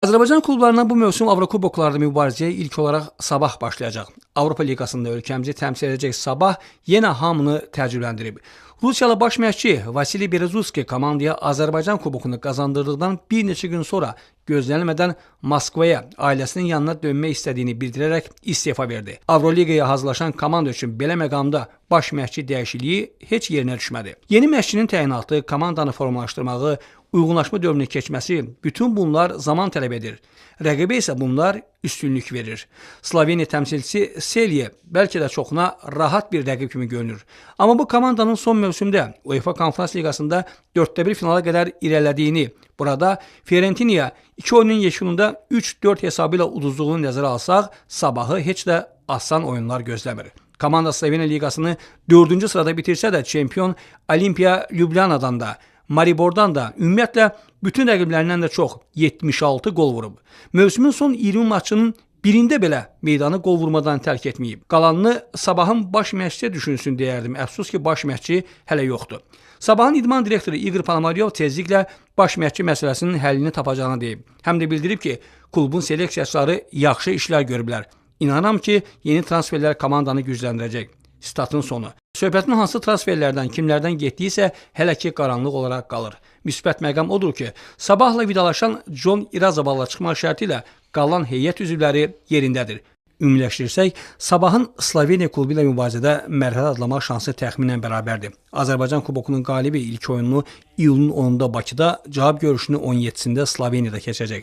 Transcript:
Azərbaycan klublarından bu mövsüm Avrokuboklarda mübarizəyə ilk olaraq Sabah başlayacaq. Avropa Liqasında ölkəmizi təmsil edəcək Sabah yenə hamını təəccübləndirib. Rusiyalı baş məşqçi Vasili Berezutski komandaya Azərbaycan kubokunu qazandırdıqdan bir neçə gün sonra gözlənilmədən Moskvaya ailəsinin yanına dönmək istədiyini bildirərək istefa verdi. Avroliqaya hazırlaşan komanda üçün belə məqamda baş məşqçi dəyişikliyi heç yerinə düşmədi. Yeni məşqçinin təyinatı, komandanı formalaşdırmağı, uyğunlaşma dövrünü keçməsi, bütün bunlar zaman tələb edir. Rəqibə isə bunlar üstünlük verir. Sloveniya təmsilçisi Selye bəlkə də çoxuna rahat bir rəqib kimi görünür. Amma bu komandanın son mövsümdə UEFA Konferans Liqasında 4-1 finala qədər irəlilədiyini, burada Fiorentinaya 2 oyunun yekununda 3-4 hesabı ilə uduzduğunu nəzərə alsaq, Sabahı heç də asan oyunlar gözləmir. Komanda Sloveniya Liqasını 4-cü sırada bitirsə də çempion Olimpiya Ljubljana'dan da, Maribordan da, ümumiyyətlə bütün rəqiblərindən də çox 76 gol vurub. Mövsümün son 20 maçının birində belə meydanı qol vurmadan tərk etməyib. Qalanını Sabahın baş məşqçiyə düşünsün deyərdim. Əfsus ki, baş məşqçi hələ yoxdur. Sabahın idman direktoru Igor Ponomaryov tezliklə baş məşqçi məsələsinin həllini tapacağını deyib. Həm də bildirib ki, klubun seleksiyaçıları yaxşı işlər görüblər. İnanıram ki, yeni transferlər komandanı gücləndirəcək. Statın sonu. Söhbətin hansı transferlərdən, kimlərdən getdiyi isə hələ ki qaranlıq olaraq qalır. Müsbət məqam odur ki, Sabahla vidalaşan John İrazaballa çıxmaq şərti ilə qalan heyət üzvləri yerindədir. Ümumiləşdirsək, Sabahın Sloveniya klubu ilə mübarizədə mərhələ adlamaq şansı təxminən bərabərdir. Azərbaycan kubokunun qalibi ilk oyununu iyulun 10-da Bakıda, cavab görüşünü 17-sində Sloveniyada keçəcək.